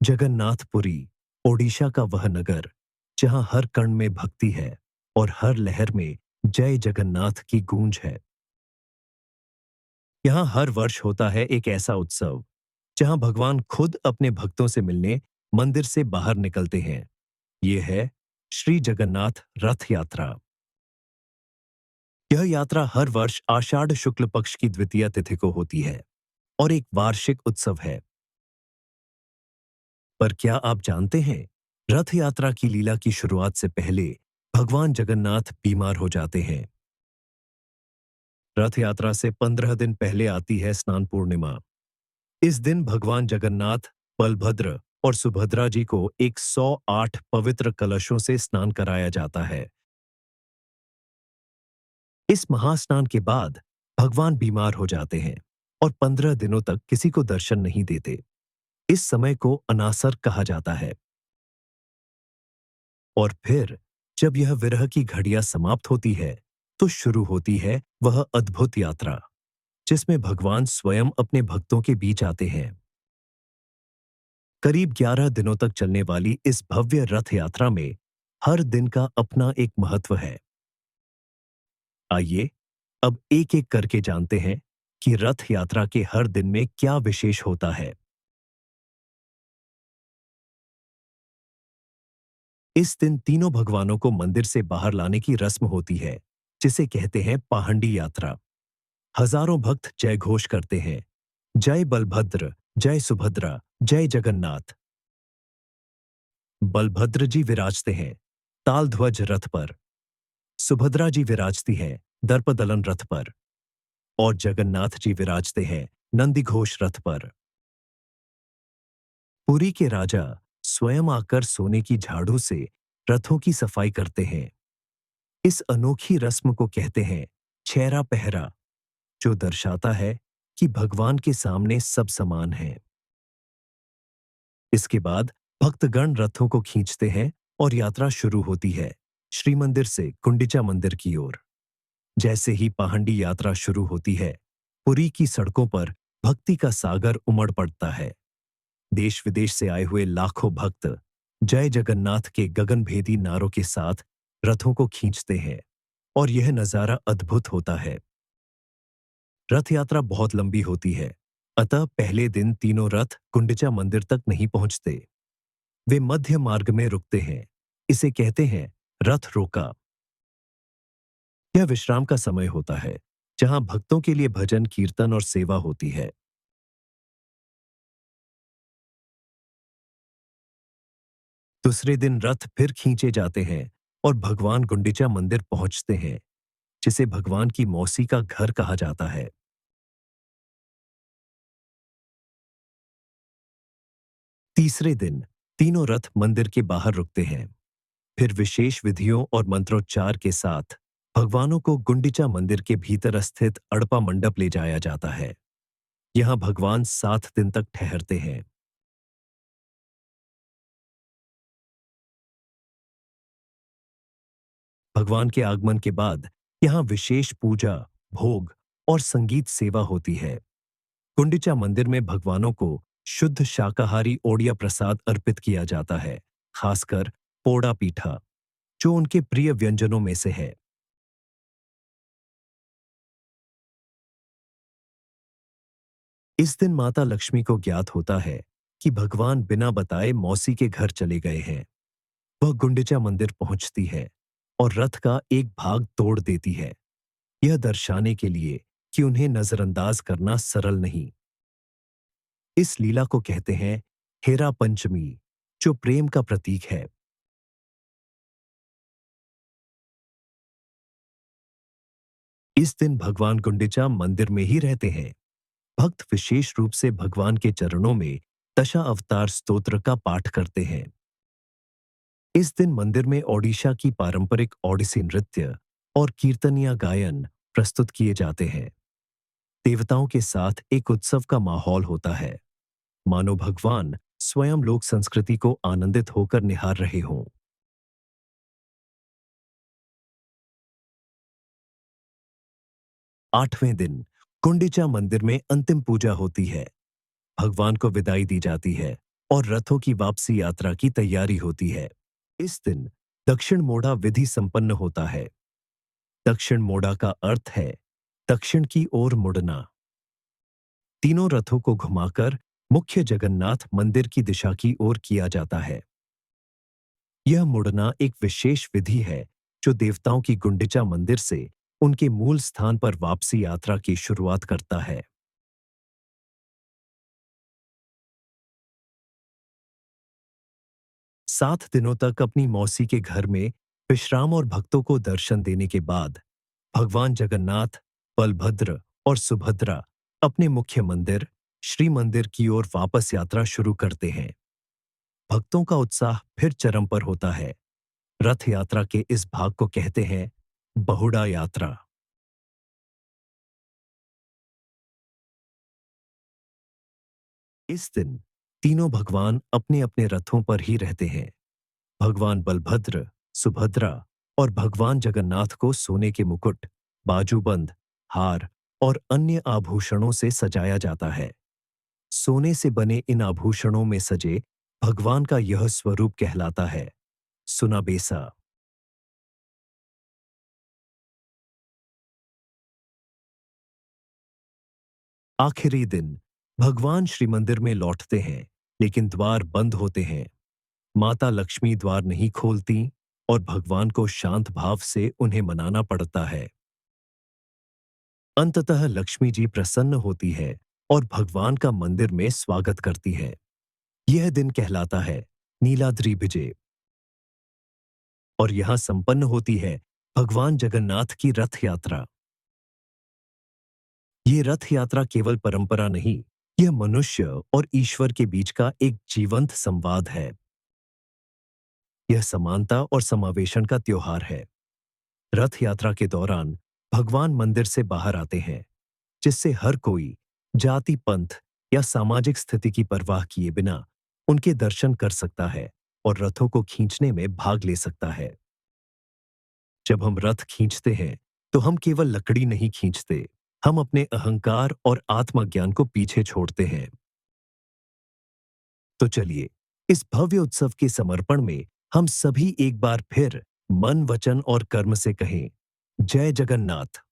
जगन्नाथपुरी, ओडिशा का वह नगर जहां हर कण में भक्ति है और हर लहर में जय जगन्नाथ की गूंज है। यहाँ हर वर्ष होता है एक ऐसा उत्सव जहां भगवान खुद अपने भक्तों से मिलने मंदिर से बाहर निकलते हैं। ये है श्री जगन्नाथ रथ यात्रा। यह यात्रा हर वर्ष आषाढ़ शुक्ल पक्ष की द्वितीय तिथि को होती है और एक वार्षिक उत्सव है। पर क्या आप जानते हैं, रथ यात्रा की लीला की शुरुआत से पहले भगवान जगन्नाथ बीमार हो जाते हैं। रथ यात्रा से 15 दिन पहले आती है स्नान पूर्णिमा। इस दिन भगवान जगन्नाथ, बलभद्र और सुभद्रा जी को 108 पवित्र कलशों से स्नान कराया जाता है। इस महास्नान के बाद भगवान बीमार हो जाते हैं और 15 दिनों तक किसी को दर्शन नहीं देते। इस समय को अनासर कहा जाता है। और फिर जब यह विरह की घड़ियां समाप्त होती है, तो शुरू होती है वह अद्भुत यात्रा जिसमें भगवान स्वयं अपने भक्तों के बीच आते हैं। करीब 11 दिनों तक चलने वाली इस भव्य रथ यात्रा में हर दिन का अपना एक महत्व है। आइए अब एक एक करके जानते हैं कि रथ यात्रा के हर दिन में क्या विशेष होता है। इस दिन तीनों भगवानों को मंदिर से बाहर लाने की रस्म होती है, जिसे कहते हैं पाहंडी यात्रा। हजारों भक्त जय घोष करते हैं, जय बलभद्र, जय सुभद्रा, जय जगन्नाथ। बलभद्र जी विराजते हैं ताल ध्वज रथ पर, सुभद्रा जी विराजती हैं दर्पदलन रथ पर और जगन्नाथ जी विराजते हैं नंदीघोष रथ पर। पुरी के राजा स्वयं आकर सोने की झाड़ू से रथों की सफाई करते हैं। इस अनोखी रस्म को कहते हैं छेरा पहरा, जो दर्शाता है कि भगवान के सामने सब समान हैं। इसके बाद भक्तगण रथों को खींचते हैं और यात्रा शुरू होती है श्री मंदिर से गुंडिचा मंदिर की ओर। जैसे ही पाहंडी यात्रा शुरू होती है, पुरी की सड़कों पर भक्ति का सागर उमड़ पड़ता है। देश विदेश से आए हुए लाखों भक्त जय जगन्नाथ के गगनभेदी नारों के साथ रथों को खींचते हैं और यह नजारा अद्भुत होता है। रथ यात्रा बहुत लंबी होती है, अतः पहले दिन तीनों रथ गुंडिचा मंदिर तक नहीं पहुंचते। वे मध्य मार्ग में रुकते हैं। इसे कहते हैं रथ रोका। यह विश्राम का समय होता है, जहां भक्तों के लिए भजन, कीर्तन और सेवा होती है। दूसरे दिन रथ फिर खींचे जाते हैं और भगवान गुंडिचा मंदिर पहुंचते हैं, जिसे भगवान की मौसी का घर कहा जाता है। तीसरे दिन तीनों रथ मंदिर के बाहर रुकते हैं। फिर विशेष विधियों और मंत्रोच्चार के साथ भगवानों को गुंडिचा मंदिर के भीतर स्थित अड़पा मंडप ले जाया जाता है। यहाँ भगवान 7 दिन तक ठहरते हैं। भगवान के आगमन के बाद यहाँ विशेष पूजा, भोग और संगीत सेवा होती है। गुंडिचा मंदिर में भगवानों को शुद्ध शाकाहारी ओडिया प्रसाद अर्पित किया जाता है, खासकर पोड़ा पीठा, जो उनके प्रिय व्यंजनों में से है। इस दिन माता लक्ष्मी को ज्ञात होता है कि भगवान बिना बताए मौसी के घर चले गए हैं। वह गुंडिचा मंदिर पहुंचती है और रथ का एक भाग तोड़ देती है, यह दर्शाने के लिए कि उन्हें नजरअंदाज करना सरल नहीं। इस लीला को कहते हैं हेरा पंचमी, जो प्रेम का प्रतीक है। इस दिन भगवान गुंडिचा मंदिर में ही रहते हैं। भक्त विशेष रूप से भगवान के चरणों में दशा अवतार स्तोत्र का पाठ करते हैं। इस दिन मंदिर में ओडिशा की पारंपरिक ओडिसी नृत्य और कीर्तनिया गायन प्रस्तुत किए जाते हैं। देवताओं के साथ एक उत्सव का माहौल होता है, मानो भगवान स्वयं लोक संस्कृति को आनंदित होकर निहार रहे हों। 8वें दिन गुंडिचा मंदिर में अंतिम पूजा होती है। भगवान को विदाई दी जाती है और रथों की वापसी यात्रा की तैयारी होती है। इस दिन दक्षिण मोड़ा विधि संपन्न होता है। दक्षिण मोड़ा का अर्थ है दक्षिण की ओर मुड़ना। तीनों रथों को घुमाकर मुख्य जगन्नाथ मंदिर की दिशा की ओर किया जाता है। यह मुड़ना एक विशेष विधि है जो देवताओं की गुंडिचा मंदिर से उनके मूल स्थान पर वापसी यात्रा की शुरुआत करता है। 7 दिनों तक अपनी मौसी के घर में विश्राम और भक्तों को दर्शन देने के बाद भगवान जगन्नाथ, बलभद्र और सुभद्रा अपने मुख्य मंदिर श्री मंदिर की ओर वापस यात्रा शुरू करते हैं। भक्तों का उत्साह फिर चरम पर होता है। रथ यात्रा के इस भाग को कहते हैं बहुड़ा यात्रा। इस दिन तीनों भगवान अपने अपने रथों पर ही रहते हैं। भगवान बलभद्र, सुभद्रा और भगवान जगन्नाथ को सोने के मुकुट, बाजूबंद, हार और अन्य आभूषणों से सजाया जाता है। सोने से बने इन आभूषणों में सजे भगवान का यह स्वरूप कहलाता है सुनाबेसा। आखिरी दिन भगवान श्री मंदिर में लौटते हैं, लेकिन द्वार बंद होते हैं। माता लक्ष्मी द्वार नहीं खोलती और भगवान को शांत भाव से उन्हें मनाना पड़ता है। अंततः लक्ष्मी जी प्रसन्न होती है और भगवान का मंदिर में स्वागत करती है। यह दिन कहलाता है नीलाद्रि विजय और यहां संपन्न होती है भगवान जगन्नाथ की रथ यात्रा। ये रथ यात्रा केवल परंपरा नहीं, यह मनुष्य और ईश्वर के बीच का एक जीवंत संवाद है। यह समानता और समावेशन का त्योहार है। रथ यात्रा के दौरान भगवान मंदिर से बाहर आते हैं, जिससे हर कोई जाति, पंथ या सामाजिक स्थिति की परवाह किए बिना उनके दर्शन कर सकता है और रथों को खींचने में भाग ले सकता है। जब हम रथ खींचते हैं, तो हम केवल लकड़ी नहीं खींचते, हम अपने अहंकार और आत्मज्ञान को पीछे छोड़ते हैं। तो चलिए, इस भव्य उत्सव के समर्पण में हम सभी एक बार फिर मन, वचन और कर्म से कहें, जय जगन्नाथ।